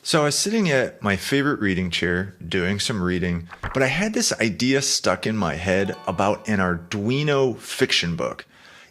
So I was sitting at my favorite reading chair doing some reading, but I had this idea stuck in my head about an Arduino fiction book.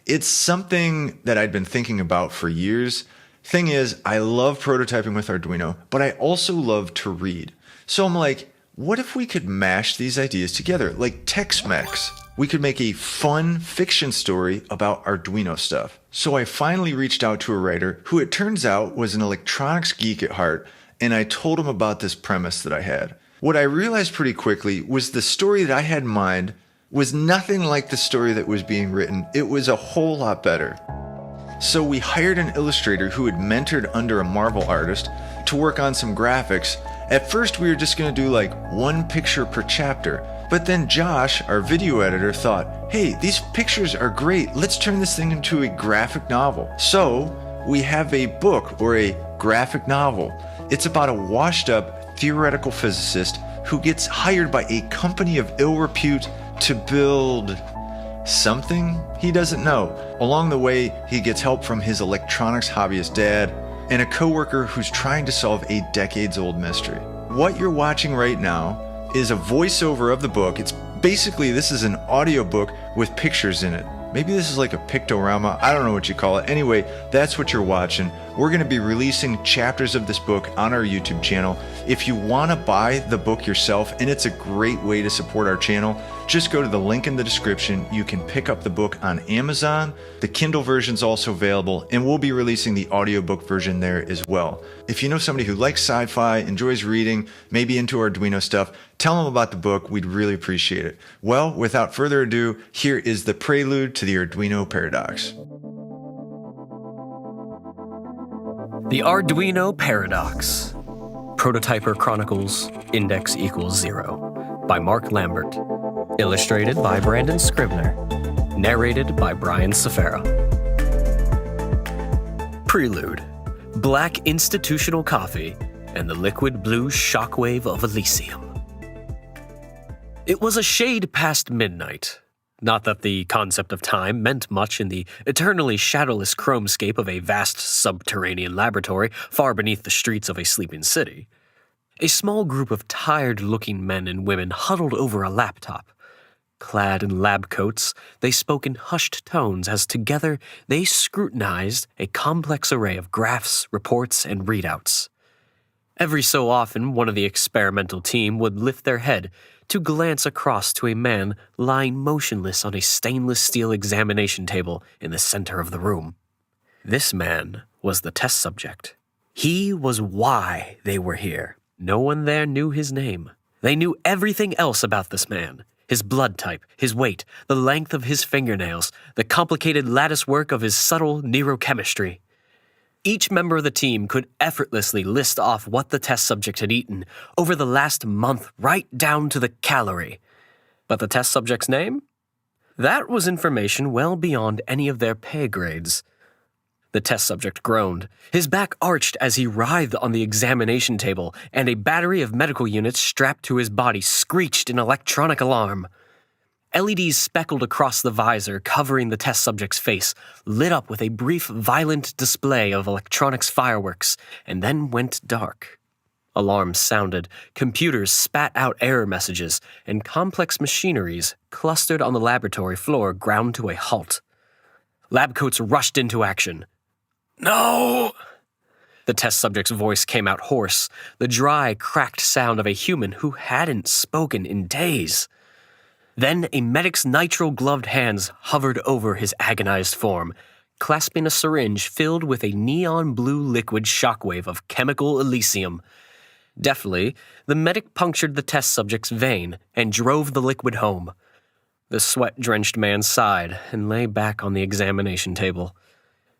It's something that I'd been thinking about for years. Thing is, I love prototyping with Arduino, but I also love to read. So I'm like, what if we could mash these ideas together, like Tex-Mex? We could make a fun fiction story about Arduino stuff. So I finally reached out to a writer who it turns out was an electronics geek at heart, and I told him about this premise that I had. What I realized pretty quickly was the story that I had in mind was nothing like the story that was being written. It was a whole lot better. So we hired an illustrator who had mentored under a Marvel artist to work on some graphics. At first we were just going to do like one picture per chapter, but then Josh, our video editor, thought, hey, these pictures are great, let's turn this thing into a graphic novel. So we have a book, or a graphic novel. It's about a washed up theoretical physicist who gets hired by a company of ill repute to build something he doesn't know. Along the way, he gets help from his electronics hobbyist dad and a coworker who's trying to solve a decades-old mystery. What you're watching right now is a voiceover of the book. It's basically, this is an audiobook with pictures in it. Maybe this is like a pictorama, I don't know what you call it. Anyway, that's what you're watching. We're going to be releasing chapters of this book on our YouTube channel. If you want to buy the book yourself, and it's a great way to support our channel, just go to the link in the description. You can pick up the book on Amazon. The Kindle version's also available, and we'll be releasing the audiobook version there as well. If you know somebody who likes sci-fi, enjoys reading, maybe into Arduino stuff, tell them about the book. We'd really appreciate it. Well, without further ado, here is the prelude to the Arduino paradox. The Arduino Paradox. Prototyper Chronicles Index equals 0 by Mark Lambert. Illustrated by Brandon Scribner. Narrated by Bryan Sfara. Prelude. Black institutional coffee and the liquid blue shockwave of Elysium. It was a shade past midnight. Not that the concept of time meant much in the eternally shadowless chromescape of a vast subterranean laboratory far beneath the streets of a sleeping city. A small group of tired-looking men and women huddled over a laptop. Clad in lab coats, they spoke in hushed tones as together they scrutinized a complex array of graphs, reports, and readouts. Every so often, one of the experimental team would lift their head to glance across to a man lying motionless on a stainless steel examination table in the center of the room. This man was the test subject. He was why they were here. No one there knew his name. They knew everything else about this man. His blood type, his weight, the length of his fingernails, the complicated lattice work of his subtle neurochemistry. Each member of the team could effortlessly list off what the test subject had eaten over the last month, right down to the calorie. But the test subject's name? That was information well beyond any of their pay grades. The test subject groaned. His back arched as he writhed on the examination table, and a battery of medical units strapped to his body screeched in electronic alarm. LEDs speckled across the visor covering the test subject's face, lit up with a brief, violent display of electronics fireworks, and then went dark. Alarms sounded, computers spat out error messages, and complex machineries clustered on the laboratory floor ground to a halt. Lab coats rushed into action. "No!" The test subject's voice came out hoarse, the dry, cracked sound of a human who hadn't spoken in days. Then a medic's nitrile-gloved hands hovered over his agonized form, clasping a syringe filled with a neon-blue liquid shockwave of chemical Elysium. Deftly, the medic punctured the test subject's vein and drove the liquid home. The sweat-drenched man sighed and lay back on the examination table.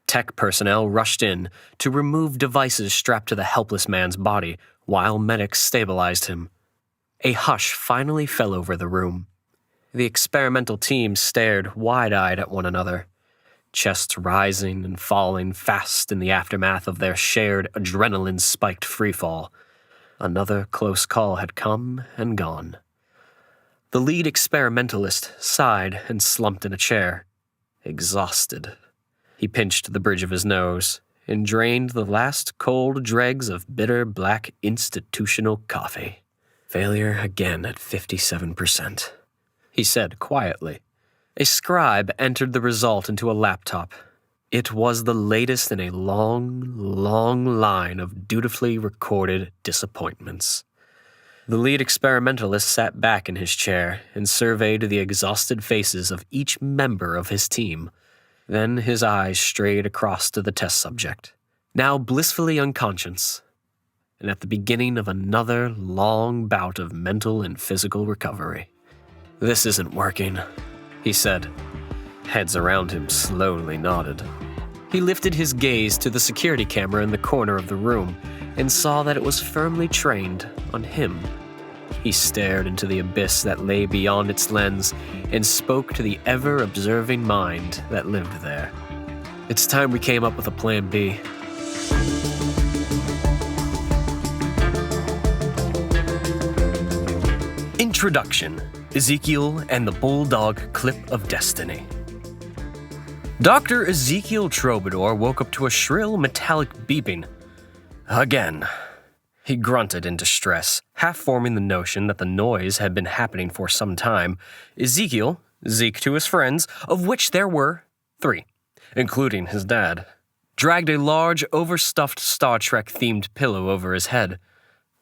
Tech personnel rushed in to remove devices strapped to the helpless man's body while medics stabilized him. A hush finally fell over the room. The experimental team stared wide-eyed at one another, chests rising and falling fast in the aftermath of their shared adrenaline-spiked freefall. Another close call had come and gone. The lead experimentalist sighed and slumped in a chair, exhausted. He pinched the bridge of his nose, and drained the last cold dregs of bitter black institutional coffee. Failure again at 57%, he said quietly. A scribe entered the result into a laptop. It was the latest in a long, long line of dutifully recorded disappointments. The lead experimentalist sat back in his chair and surveyed the exhausted faces of each member of his team. Then his eyes strayed across to the test subject, now blissfully unconscious, and at the beginning of another long bout of mental and physical recovery. "This isn't working," he said. Heads around him slowly nodded. He lifted his gaze to the security camera in the corner of the room and saw that it was firmly trained on him. He stared into the abyss that lay beyond its lens and spoke to the ever-observing mind that lived there. "It's time we came up with a plan B." Introduction: Ezekiel and the Bulldog Clip of Destiny. Dr. Ezekiel Troubadour woke up to a shrill metallic beeping. Again. He grunted in distress, half forming the notion that the noise had been happening for some time. Ezekiel, Zeke to his friends, of which there were 3, including his dad, dragged a large, overstuffed Star Trek-themed pillow over his head.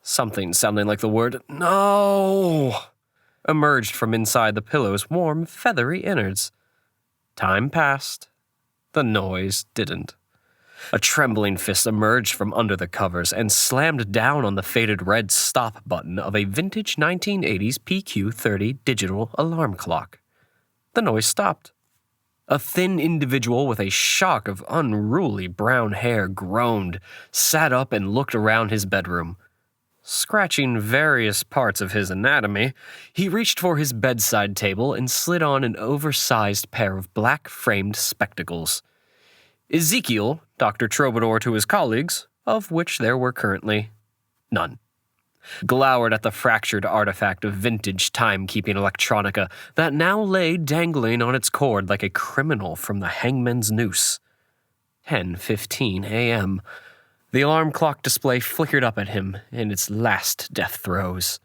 Something sounding like the word "no" emerged from inside the pillow's warm, feathery innards. Time passed. The noise didn't. A trembling fist emerged from under the covers and slammed down on the faded red stop button of a vintage 1980s PQ-30 digital alarm clock. The noise stopped. A thin individual with a shock of unruly brown hair groaned, sat up, and looked around his bedroom. Scratching various parts of his anatomy, he reached for his bedside table and slid on an oversized pair of black-framed spectacles. Ezekiel, Dr. Troubadour to his colleagues, of which there were currently none, glowered at the fractured artifact of vintage timekeeping electronica that now lay dangling on its cord like a criminal from the hangman's noose. 10:15 a.m. The alarm clock display flickered up at him in its last death throes.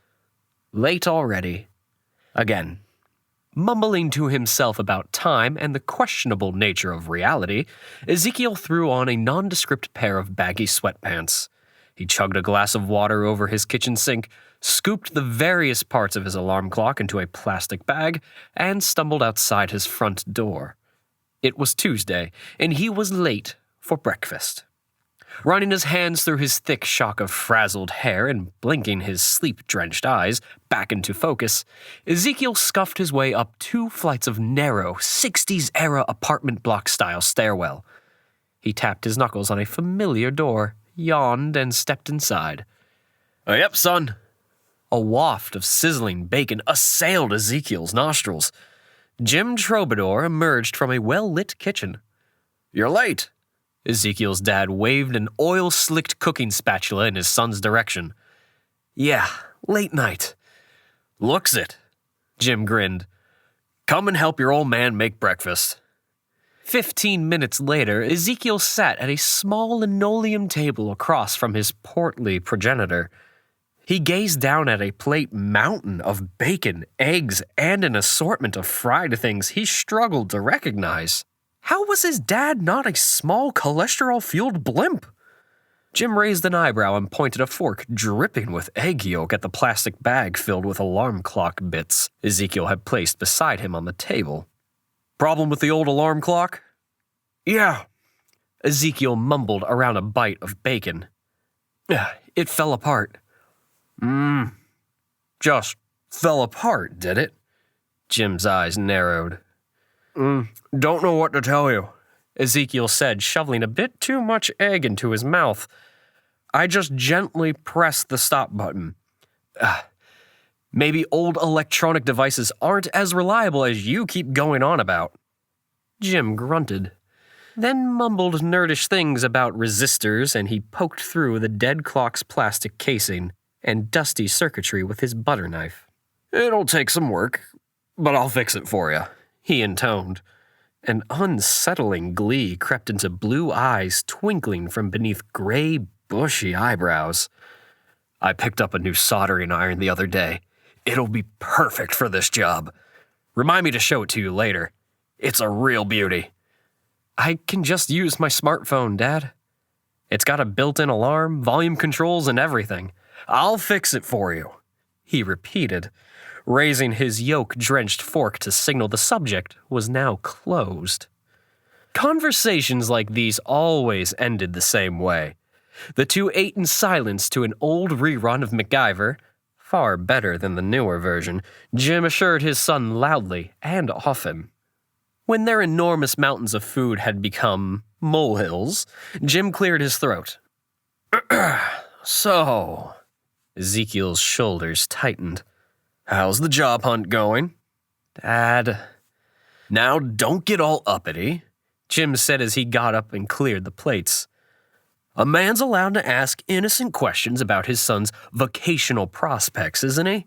Late already. Again. Mumbling to himself about time and the questionable nature of reality, Ezekiel threw on a nondescript pair of baggy sweatpants. He chugged a glass of water over his kitchen sink, scooped the various parts of his alarm clock into a plastic bag, and stumbled outside his front door. It was Tuesday, and he was late for breakfast. Running his hands through his thick shock of frazzled hair and blinking his sleep-drenched eyes back into focus, Ezekiel scuffed his way up 2 flights of narrow, 60s-era apartment block-style stairwell. He tapped his knuckles on a familiar door, yawned, and stepped inside. "Yep, son." A waft of sizzling bacon assailed Ezekiel's nostrils. Jim Troubadour emerged from a well-lit kitchen. "You're late." Ezekiel's dad waved an oil-slicked cooking spatula in his son's direction. "Yeah, late night." "Looks it." Jim grinned. "Come and help your old man make breakfast." 15 minutes later, Ezekiel sat at a small linoleum table across from his portly progenitor. He gazed down at a plate mountain of bacon, eggs, and an assortment of fried things he struggled to recognize. How was his dad not a small cholesterol-fueled blimp? Jim raised an eyebrow and pointed a fork dripping with egg yolk at the plastic bag filled with alarm clock bits Ezekiel had placed beside him on the table. "Problem with the old alarm clock?" "Yeah." Ezekiel mumbled around a bite of bacon. "It fell apart." Just fell apart, did it?" Jim's eyes narrowed. "Don't know what to tell you," Ezekiel said, shoveling a bit too much egg into his mouth. "I just gently pressed the stop button. Maybe old electronic devices aren't as reliable as you keep going on about." Jim grunted, then mumbled nerdish things about resistors, and he poked through the dead clock's plastic casing and dusty circuitry with his butter knife. "It'll take some work, but I'll fix it for you," he intoned. An unsettling glee crept into blue eyes twinkling from beneath gray, bushy eyebrows. I picked up a new soldering iron the other day. It'll be perfect for this job. Remind me to show it to you later. It's a real beauty. I can just use my smartphone, Dad. It's got a built-in alarm, volume controls, and everything. I'll fix it for you, he repeated, raising his yolk-drenched fork to signal the subject was now closed. Conversations like these always ended the same way. The two ate in silence to an old rerun of MacGyver, far better than the newer version, Jim assured his son loudly and often. When their enormous mountains of food had become molehills, Jim cleared his throat. So, Ezekiel's shoulders tightened. How's the job hunt going? Dad. Now don't get all uppity, Jim said as he got up and cleared the plates. A man's allowed to ask innocent questions about his son's vocational prospects, isn't he?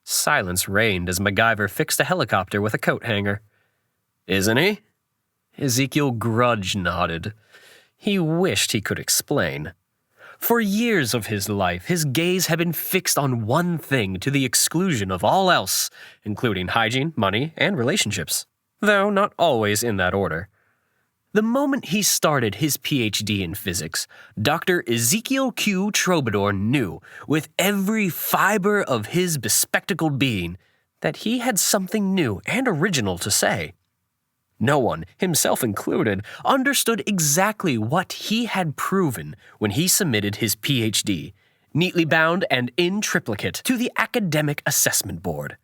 Silence reigned as MacGyver fixed a helicopter with a coat hanger. Isn't he? Ezekiel grudge-nodded. He wished he could explain. For years of his life, his gaze had been fixed on one thing to the exclusion of all else, including hygiene, money, and relationships, though not always in that order. The moment he started his PhD in physics, Dr. Ezekiel Q. Troubadour knew, with every fiber of his bespectacled being, that he had something new and original to say. No one, himself included, understood exactly what he had proven when he submitted his PhD, neatly bound and in triplicate, to the Academic Assessment Board.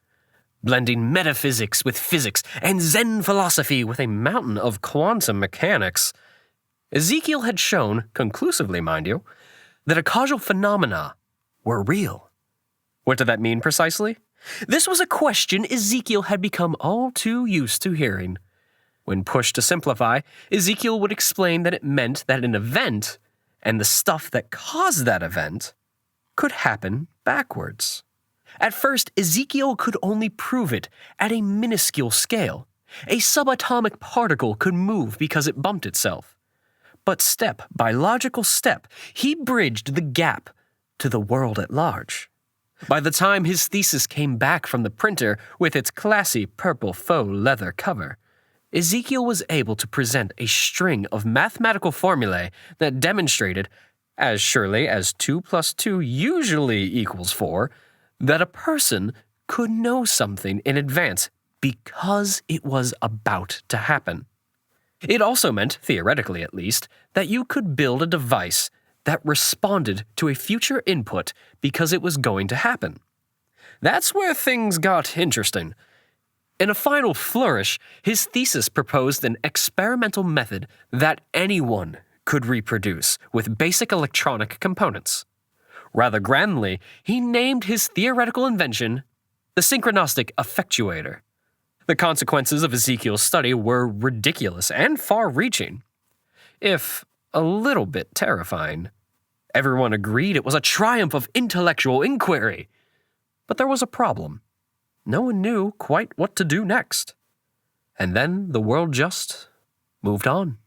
Blending metaphysics with physics and Zen philosophy with a mountain of quantum mechanics, Ezekiel had shown, conclusively mind you, that causal phenomena were real. What did that mean precisely? This was a question Ezekiel had become all too used to hearing. When pushed to simplify, Ezekiel would explain that it meant that an event, and the stuff that caused that event, could happen backwards. At first, Ezekiel could only prove it at a minuscule scale. A subatomic particle could move because it bumped itself. But step by logical step, he bridged the gap to the world at large. By the time his thesis came back from the printer with its classy purple faux leather cover, Ezekiel was able to present a string of mathematical formulae that demonstrated, as surely as 2 + 2 usually equals 4, that a person could know something in advance because it was about to happen. It also meant, theoretically at least, that you could build a device that responded to a future input because it was going to happen. That's where things got interesting. In a final flourish, his thesis proposed an experimental method that anyone could reproduce with basic electronic components. Rather grandly, he named his theoretical invention the synchronistic effectuator. The consequences of Ezekiel's study were ridiculous and far-reaching, if a little bit terrifying. Everyone agreed it was a triumph of intellectual inquiry. But there was a problem. No one knew quite what to do next. And then the world just moved on.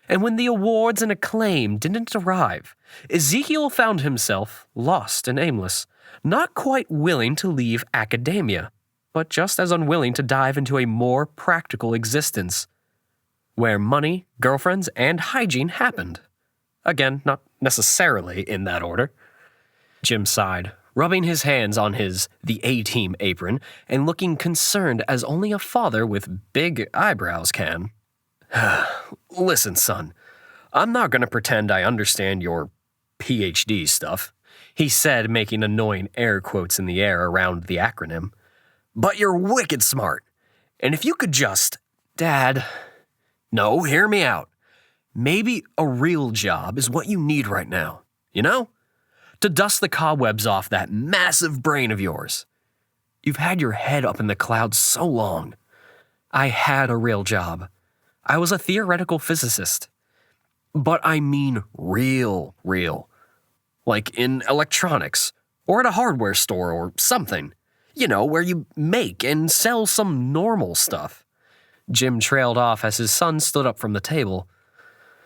And when the awards and acclaim didn't arrive, Ezekiel found himself lost and aimless, not quite willing to leave academia, but just as unwilling to dive into a more practical existence, where money, girlfriends, and hygiene happened. Again, not necessarily in that order. Jim sighed, rubbing his hands on the A-Team apron and looking concerned as only a father with big eyebrows can. Listen, son, I'm not going to pretend I understand your PhD stuff, he said, making annoying air quotes in the air around the acronym. But you're wicked smart. And if you could just... Dad... No, hear me out. Maybe a real job is what you need right now, you know? To dust the cobwebs off that massive brain of yours. You've had your head up in the clouds so long. I had a real job. I was a theoretical physicist. But I mean real. Like in electronics, or at a hardware store or something. You know, where you make and sell some normal stuff. Jim trailed off as his son stood up from the table.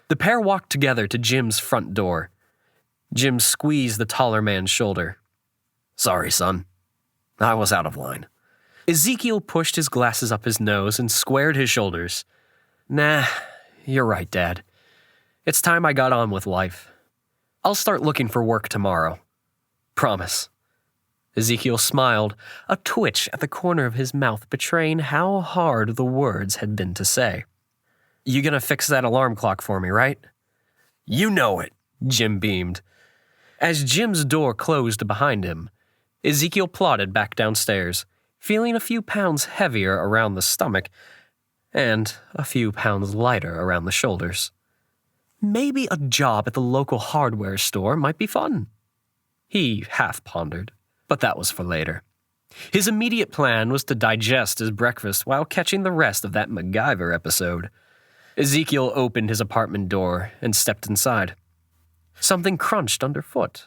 The pair walked together to Jim's front door. Jim squeezed the taller man's shoulder. "Sorry, son. I was out of line." Ezekiel pushed his glasses up his nose and squared his shoulders. "Nah, you're right, Dad. It's time I got on with life. I'll start looking for work tomorrow. Promise." Ezekiel smiled, a twitch at the corner of his mouth betraying how hard the words had been to say. "You gonna fix that alarm clock for me, right?" "You know it," Jim beamed. As Jim's door closed behind him, Ezekiel plodded back downstairs, feeling a few pounds heavier around the stomach and a few pounds lighter around the shoulders. Maybe a job at the local hardware store might be fun. He half pondered, but that was for later. His immediate plan was to digest his breakfast while catching the rest of that MacGyver episode. Ezekiel opened his apartment door and stepped inside. Something crunched underfoot.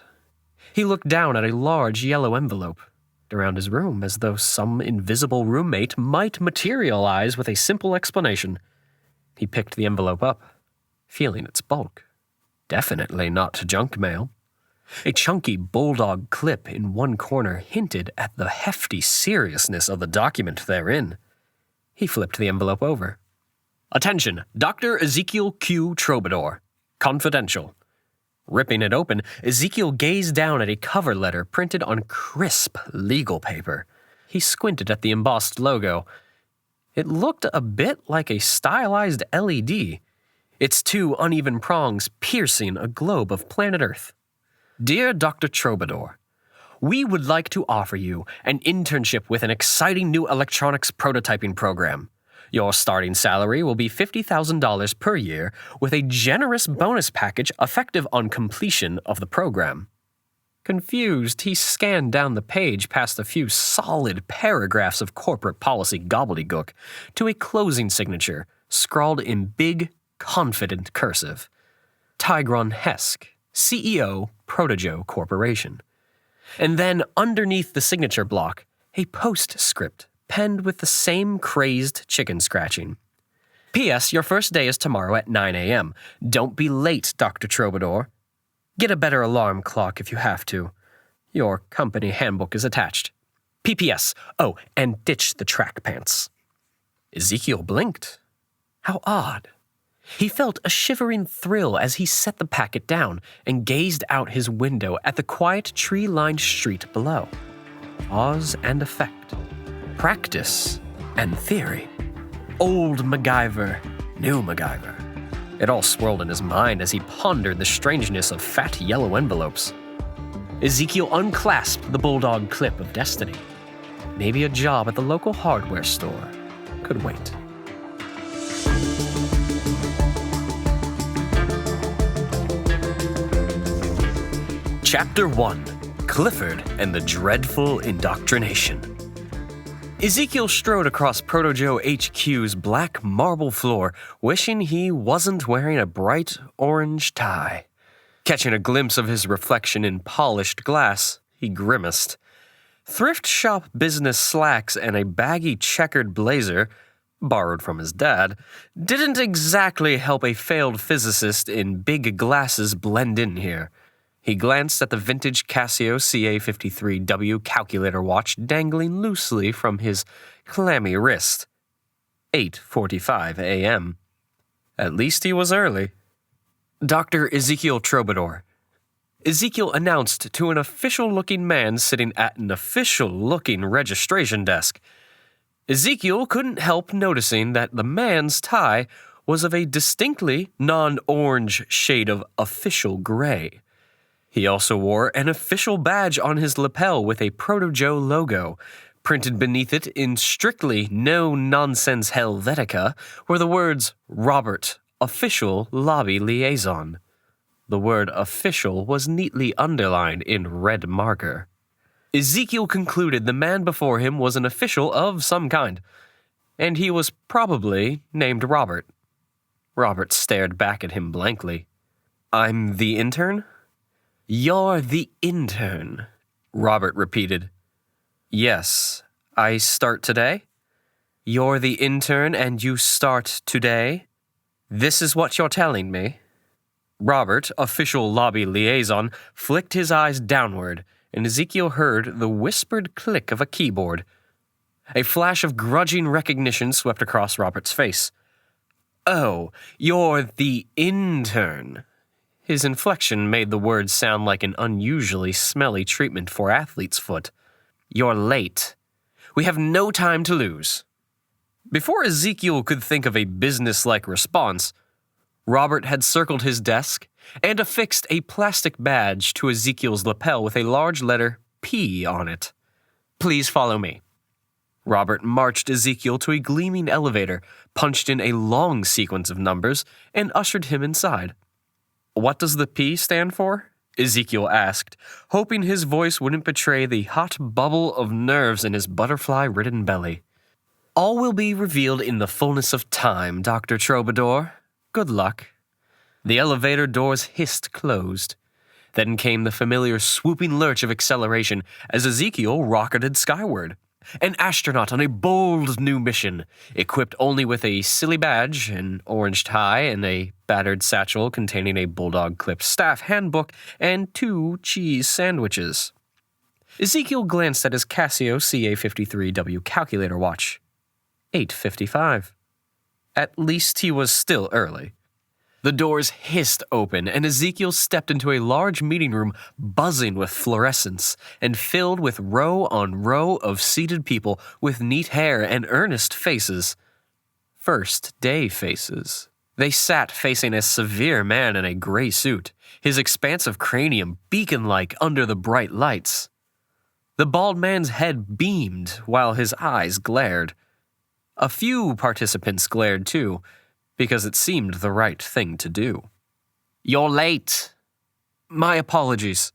He looked down at a large yellow envelope around his room as though some invisible roommate might materialize with a simple explanation. He picked the envelope up, feeling its bulk. Definitely not junk mail. A chunky bulldog clip in one corner hinted at the hefty seriousness of the document therein. He flipped the envelope over. "Attention, Dr. Ezekiel Q. Troubadour. Confidential." Ripping it open, Ezekiel gazed down at a cover letter printed on crisp legal paper. He squinted at the embossed logo. It looked a bit like a stylized LED, its two uneven prongs piercing a globe of planet Earth. "Dear Dr. Troubadour, we would like to offer you an internship with an exciting new electronics prototyping program. Your starting salary will be $50,000 per year with a generous bonus package effective on completion of the program." Confused, he scanned down the page past a few solid paragraphs of corporate policy gobbledygook to a closing signature scrawled in big, confident cursive. Tigron Hesk, CEO, Protojo Corporation. And then underneath the signature block, a postscript penned with the same crazed chicken scratching. "P.S. Your first day is tomorrow at 9 a.m. Don't be late, Dr. Troubadour. Get a better alarm clock if you have to. Your company handbook is attached. P.P.S. Oh, and ditch the track pants." Ezekiel blinked. How odd. He felt a shivering thrill as he set the packet down and gazed out his window at the quiet tree-lined street below. Cause and effect. Practice and theory. Old MacGyver, new MacGyver. It all swirled in his mind as he pondered the strangeness of fat yellow envelopes. Ezekiel unclasped the bulldog clip of destiny. Maybe a job at the local hardware store could wait. Chapter 1. Clifford and the Dreadful Indoctrination. Ezekiel strode across Protojo HQ's black marble floor, wishing he wasn't wearing a bright orange tie. Catching a glimpse of his reflection in polished glass, he grimaced. Thrift shop business slacks and a baggy checkered blazer, borrowed from his dad, didn't exactly help a failed physicist in big glasses blend in here. He glanced at the vintage Casio CA53W calculator watch dangling loosely from his clammy wrist. 8:45 a.m. At least he was early. "Dr. Ezekiel Troubadour." Ezekiel announced to an official-looking man sitting at an official-looking registration desk. Ezekiel couldn't help noticing that the man's tie was of a distinctly non-orange shade of official gray. He also wore an official badge on his lapel with a Protojo logo. Printed beneath it in strictly no-nonsense Helvetica were the words, "Robert, Official Lobby Liaison." The word official was neatly underlined in red marker. Ezekiel concluded the man before him was an official of some kind, and he was probably named Robert. Robert stared back at him blankly. "I'm the intern?" "You're the intern," Robert repeated. "Yes, I start today?" You're the intern and you start today? This is what you're telling me? Robert, official lobby liaison, flicked his eyes downward, and Ezekiel heard the whispered click of a keyboard. A flash of grudging recognition swept across Robert's face. Oh, you're the intern. His inflection made the words sound like an unusually smelly treatment for athlete's foot. You're late. We have no time to lose. Before Ezekiel could think of a business-like response, Robert had circled his desk and affixed a plastic badge to Ezekiel's lapel with a large letter P on it. Please follow me. Robert marched Ezekiel to a gleaming elevator, punched in a long sequence of numbers, and ushered him inside. What does the P stand for? Ezekiel asked, hoping his voice wouldn't betray the hot bubble of nerves in his butterfly-ridden belly. All will be revealed in the fullness of time, Dr. Troubadour. Good luck. The elevator doors hissed closed. Then came the familiar swooping lurch of acceleration as Ezekiel rocketed skyward. An astronaut on a bold new mission, equipped only with a silly badge, an orange tie, and a battered satchel containing a bulldog-clipped staff handbook and 2 cheese sandwiches. Ezekiel glanced at his Casio CA53W calculator watch. 8:55. At least he was still early. The doors hissed open, and Ezekiel stepped into a large meeting room buzzing with fluorescence and filled with row on row of seated people with neat hair and earnest faces. First-day faces. They sat facing a severe man in a gray suit, his expansive cranium beacon-like under the bright lights. The bald man's head beamed while his eyes glared. A few participants glared too, because it seemed the right thing to do. You're late. My apologies.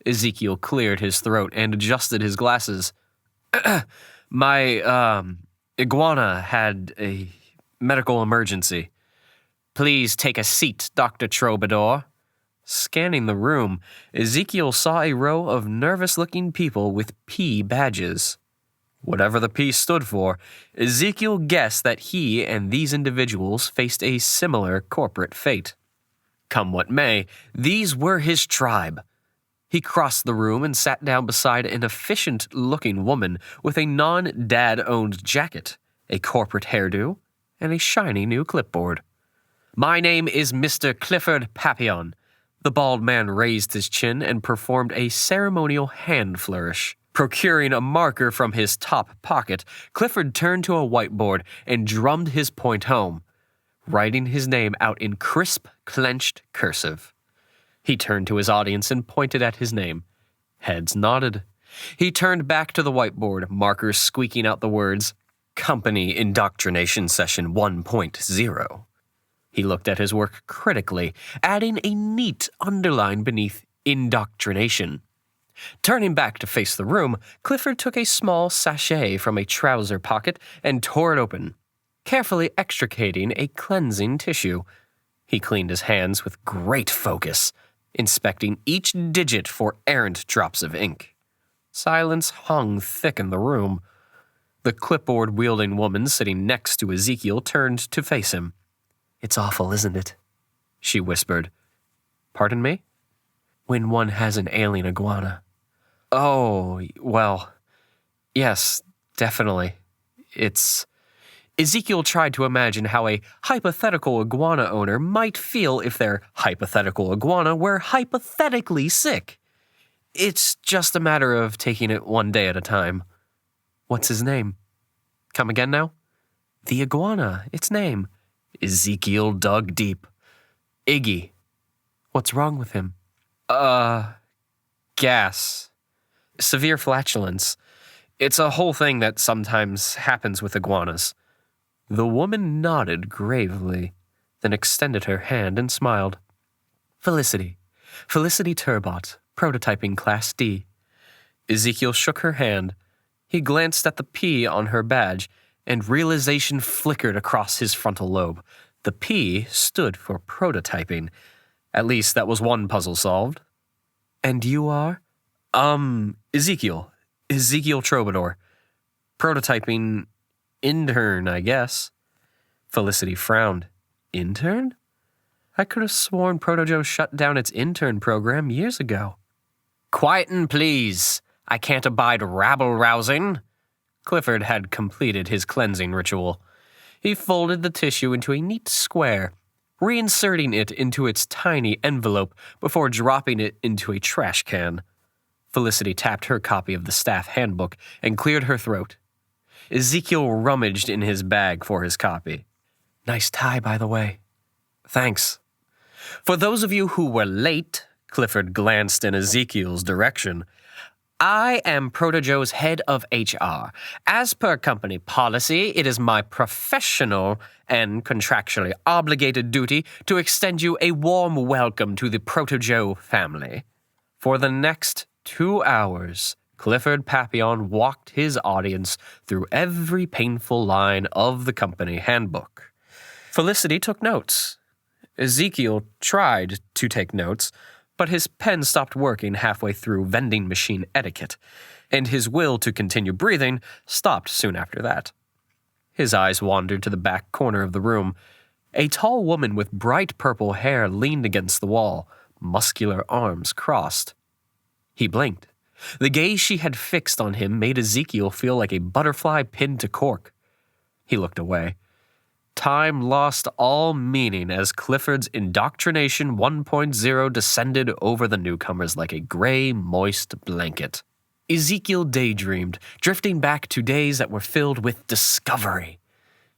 Ezekiel cleared his throat and adjusted his glasses. My, iguana had a medical emergency. Please take a seat, Dr. Troubadour. Scanning the room, Ezekiel saw a row of nervous-looking people with P badges. Whatever the P stood for, Ezekiel guessed that he and these individuals faced a similar corporate fate. Come what may, these were his tribe. He crossed the room and sat down beside an efficient-looking woman with a non-dad-owned jacket, a corporate hairdo, and a shiny new clipboard. My name is Mr. Clifford Papillon. The bald man raised his chin and performed a ceremonial hand flourish. Procuring a marker from his top pocket, Clifford turned to a whiteboard and drummed his point home, writing his name out in crisp, clenched cursive. He turned to his audience and pointed at his name. Heads nodded. He turned back to the whiteboard, markers squeaking out the words, Company Indoctrination Session 1.0. He looked at his work critically, adding a neat underline beneath indoctrination. Turning back to face the room, Clifford took a small sachet from a trouser pocket and tore it open, carefully extricating a cleansing tissue. He cleaned his hands with great focus, inspecting each digit for errant drops of ink. Silence hung thick in the room. The clipboard-wielding woman sitting next to Ezekiel turned to face him. It's awful, isn't it? She whispered. Pardon me? When one has an ailing iguana. Oh, well, yes, definitely. Ezekiel tried to imagine how a hypothetical iguana owner might feel if their hypothetical iguana were hypothetically sick. It's just a matter of taking it one day at a time. What's his name? Come again now? The iguana, its name. Ezekiel dug deep. Iggy. What's wrong with him? Gas. Severe flatulence. It's a whole thing that sometimes happens with iguanas. The woman nodded gravely, then extended her hand and smiled. Felicity Turbot, prototyping Class D. Ezekiel shook her hand. He glanced at the P on her badge, and realization flickered across his frontal lobe. The P stood for prototyping. At least that was one puzzle solved. And you are? Ezekiel Troubadour. Prototyping intern, I guess. Felicity frowned. Intern? I could have sworn Proto-Joe shut down its intern program years ago. Quietin', please. I can't abide rabble-rousing. Clifford had completed his cleansing ritual. He folded the tissue into a neat square, reinserting it into its tiny envelope before dropping it into a trash can. Felicity tapped her copy of the staff handbook and cleared her throat. Ezekiel rummaged in his bag for his copy. Nice tie, by the way. Thanks. For those of you who were late, Clifford glanced in Ezekiel's direction. I am Proto-Joe's head of HR. As per company policy, it is my professional and contractually obligated duty to extend you a warm welcome to the Proto-Joe family. For the next 2 hours, Clifford Papillon walked his audience through every painful line of the company handbook. Felicity took notes. Ezekiel tried to take notes, but his pen stopped working halfway through vending machine etiquette, and his will to continue breathing stopped soon after that. His eyes wandered to the back corner of the room. A tall woman with bright purple hair leaned against the wall, muscular arms crossed. He blinked. The gaze she had fixed on him made Ezekiel feel like a butterfly pinned to cork. He looked away. Time lost all meaning as Clifford's Indoctrination 1.0 descended over the newcomers like a gray, moist blanket. Ezekiel daydreamed, drifting back to days that were filled with discovery.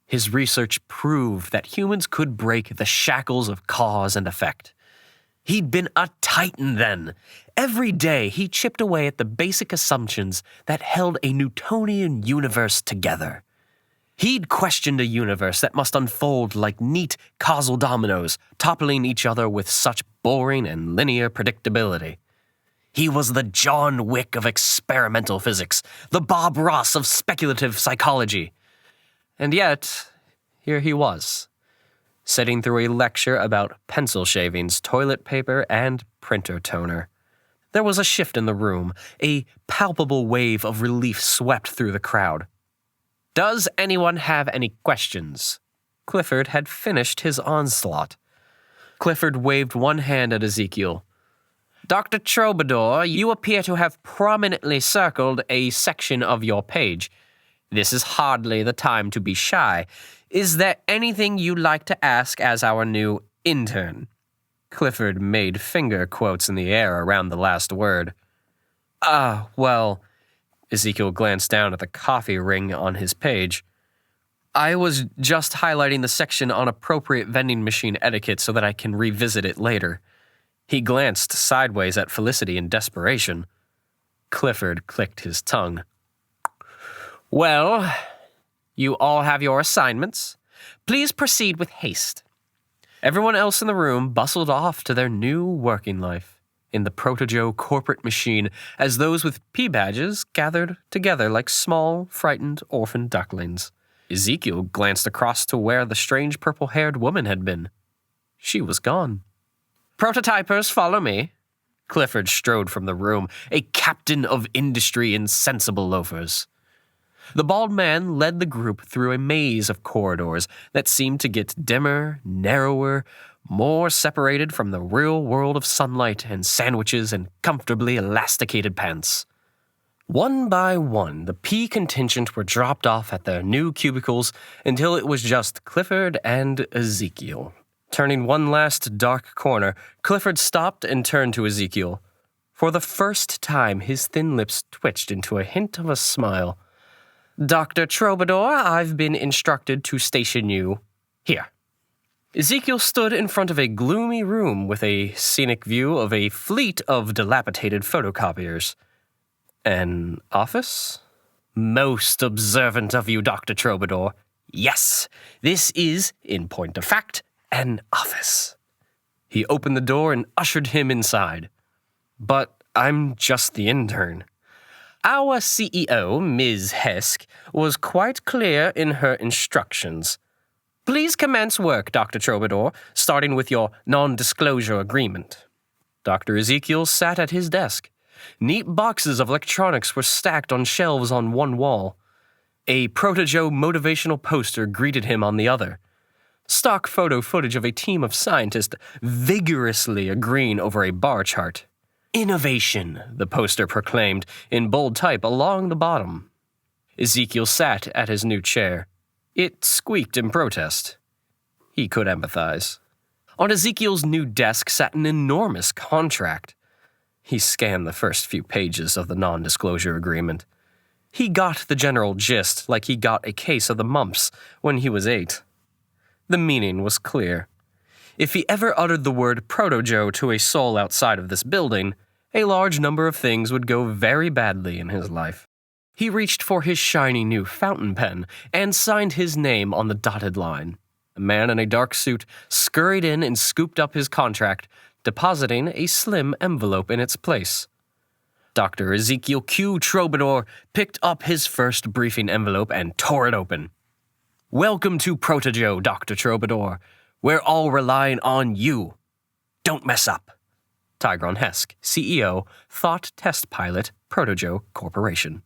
His research proved that humans could break the shackles of cause and effect. He'd been a titan then. Every day he chipped away at the basic assumptions that held a Newtonian universe together. He'd questioned a universe that must unfold like neat causal dominoes, toppling each other with such boring and linear predictability. He was the John Wick of experimental physics, the Bob Ross of speculative psychology. And yet, here he was, sitting through a lecture about pencil shavings, toilet paper, and printer toner. There was a shift in the room. A palpable wave of relief swept through the crowd. Does anyone have any questions? Clifford had finished his onslaught. Clifford waved one hand at Ezekiel. Dr. Troubadour, you appear to have prominently circled a section of your page. This is hardly the time to be shy. Is there anything you'd like to ask as our new intern? Clifford made finger quotes in the air around the last word. Well... Ezekiel glanced down at the coffee ring on his page. I was just highlighting the section on appropriate vending machine etiquette so that I can revisit it later. He glanced sideways at Felicity in desperation. Clifford clicked his tongue. Well, you all have your assignments. Please proceed with haste. Everyone else in the room bustled off to their new working life in the Proto-Joe corporate machine as those with P badges gathered together like small, frightened orphan ducklings. Ezekiel glanced across to where the strange purple-haired woman had been. She was gone. Prototypers, follow me. Clifford strode from the room, a captain of industry in sensible loafers. The bald man led the group through a maze of corridors that seemed to get dimmer, narrower, more separated from the real world of sunlight and sandwiches and comfortably elasticated pants. One by one, the P contingent were dropped off at their new cubicles until it was just Clifford and Ezekiel. Turning one last dark corner, Clifford stopped and turned to Ezekiel. For the first time, his thin lips twitched into a hint of a smile. Dr. Troubadour, I've been instructed to station you here. Ezekiel stood in front of a gloomy room with a scenic view of a fleet of dilapidated photocopiers. An office? Most observant of you, Dr. Troubadour. Yes, this is, in point of fact, an office. He opened the door and ushered him inside. But I'm just the intern. Our CEO, Ms. Hesk, was quite clear in her instructions. Please commence work, Dr. Troubadour, starting with your non-disclosure agreement. Dr. Ezekiel sat at his desk. Neat boxes of electronics were stacked on shelves on one wall. A Proto-Joe motivational poster greeted him on the other. Stock photo footage of a team of scientists vigorously agreeing over a bar chart. Innovation, the poster proclaimed in bold type along the bottom. Ezekiel sat at his new chair. It squeaked in protest. He could empathize. On Ezekiel's new desk sat an enormous contract. He scanned the first few pages of the non-disclosure agreement. He got the general gist like he got a case of the mumps when he was 8. The meaning was clear. If he ever uttered the word Proto-Joe to a soul outside of this building, a large number of things would go very badly in his life. He reached for his shiny new fountain pen and signed his name on the dotted line. A man in a dark suit scurried in and scooped up his contract, depositing a slim envelope in its place. Dr. Ezekiel Q. Troubadour picked up his first briefing envelope and tore it open. Welcome to Proto-Joe, Dr. Troubadour. We're all relying on you. Don't mess up. Tigron Hesk, CEO, Thought Test Pilot, Proto-Joe Corporation.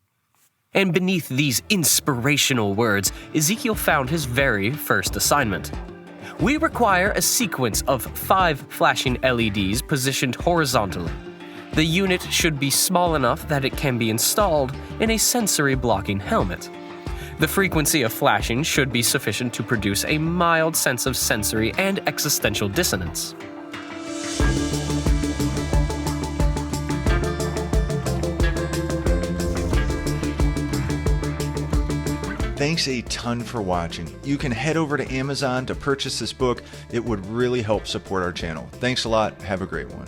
And beneath these inspirational words, Ezekiel found his very first assignment. We require a sequence of 5 flashing LEDs positioned horizontally. The unit should be small enough that it can be installed in a sensory blocking helmet. The frequency of flashing should be sufficient to produce a mild sense of sensory and existential dissonance. Thanks a ton for watching. You can head over to Amazon to purchase this book. It would really help support our channel. Thanks a lot. Have a great one.